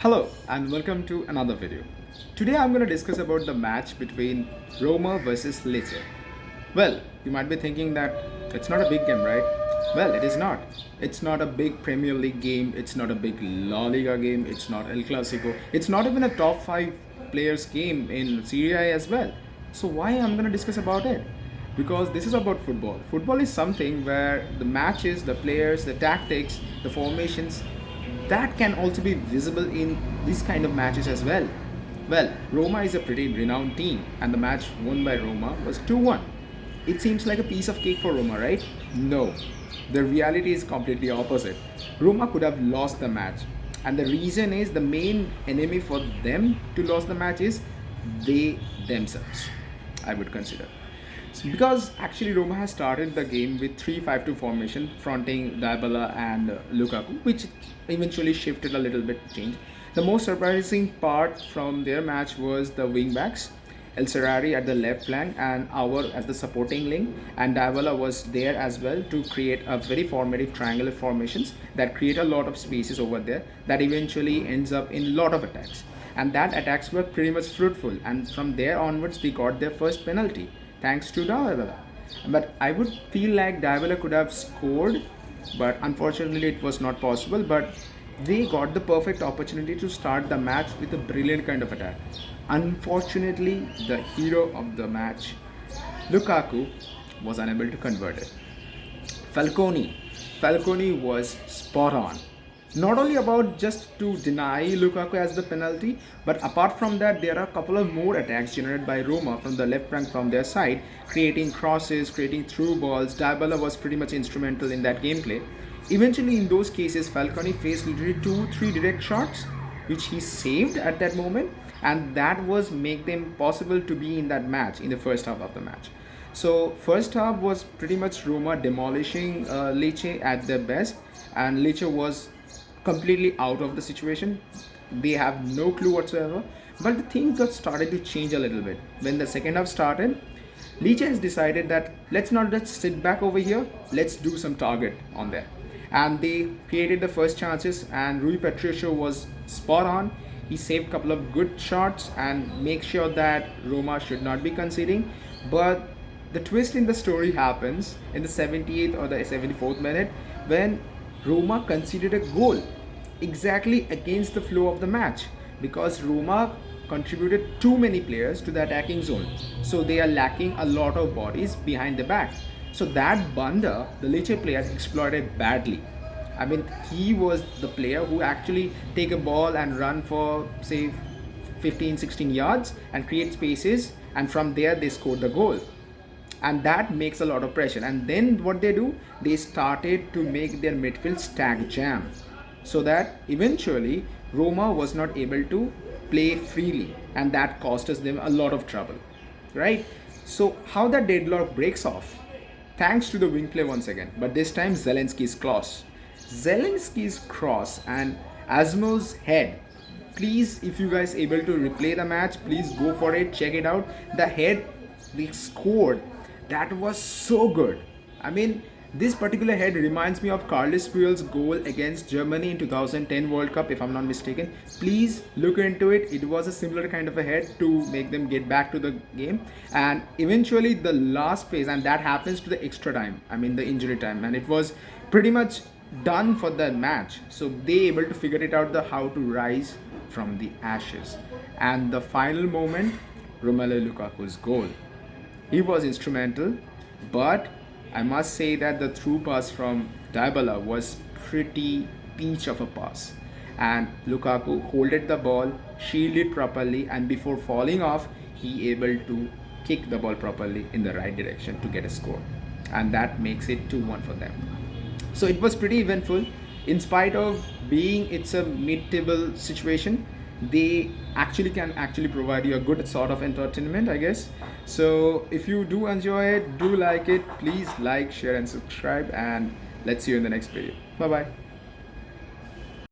Hello and welcome to another video. Today I'm going to discuss about the match between Roma versus LECCE. Well, you might be thinking that it's not a big game, right? Well, it is not. It's not a big Premier League game, it's not a big La Liga game, it's not El Clasico, it's not even a top 5 players game in Serie A as well. So why I'm going to discuss about it? Because this is about football. Football is something where the matches, the players, the tactics, the formations, that can also be visible in these kind of matches as well. Well, Roma is a pretty renowned team, and the match won by Roma was 2-1. It seems like a piece of cake for Roma, right? No. The reality is completely opposite. Roma could have lost the match, and the reason is the main enemy for them to lose the match is they themselves, I would consider. Because actually Roma has started the game with 3-5-2 formation fronting Dybala and Lukaku, which eventually shifted a little bit change. The most surprising part from their match was the wing backs, El Serrari at the left flank and Our as the supporting link, and Dybala was there as well to create a very formative triangular formations that create a lot of spaces over there that eventually ends up in a lot of attacks. And that attacks were pretty much fruitful, and from there onwards they got their first penalty thanks to Dybala. But I would feel like Dybala could have scored, but unfortunately it was not possible. But they got the perfect opportunity to start the match with a brilliant kind of attack. Unfortunately, the hero of the match, Lukaku, was unable to convert it. Falcone was spot on. Not only about just to deny Lukaku as the penalty, but apart from that, there are a couple of more attacks generated by Roma from the left flank from their side, creating crosses, creating through balls. Dybala was pretty much instrumental in that gameplay. Eventually, in those cases, Falcone faced literally 2-3 direct shots, which he saved at that moment, and that was make them possible to be in that match in the first half of the match. So first half was pretty much Roma demolishing Lecce at their best, and Lecce was completely out of the situation. They have no clue whatsoever. But the thing got started to change a little bit. When the second half started, Lecce has decided that let's not just sit back over here, let's do some target on there. And they created the first chances, and Rui Patricio was spot on. He saved a couple of good shots and make sure that Roma should not be conceding. But the twist in the story happens in the 78th or the 74th minute when Roma conceded a goal exactly against the flow of the match, because Roma contributed too many players to the attacking zone. So they are lacking a lot of bodies behind the back. So that blunder, the Lecce player exploited badly. I mean, he was the player who actually take a ball and run for say 15-16 yards and create spaces, and from there they scored the goal. And that makes a lot of pressure. And then what they do, they started to make their midfield stack jam, so that eventually Roma was not able to play freely, and that cost us them a lot of trouble, right? So how that deadlock breaks off, thanks to the wing play once again, but this time Zelensky's cross and Asmo's head. Please, if you guys able to replay the match, please go for it, check it out. The head they scored, that was so good. I mean, this particular head reminds me of Carlos Puyol's goal against Germany in 2010 World Cup, if I'm not mistaken. Please look into it. It was a similar kind of a head to make them get back to the game. And eventually the last phase, and that happens to the extra time, I mean the injury time, and it was pretty much done for the match. So they able to figure it out, the how to rise from the ashes. And the final moment, Romelu Lukaku's goal. He was instrumental, but I must say that the through pass from Dybala was pretty peach of a pass. And Lukaku holded the ball, shielded properly, and before falling off, he able to kick the ball properly in the right direction to get a score. And that makes it 2-1 for them. So it was pretty eventful. In spite of being it's a mid-table situation, they can provide you a good sort of entertainment, I guess. So if you do enjoy it, do like it, please like, share and subscribe, and let's see you in the next video. Bye bye.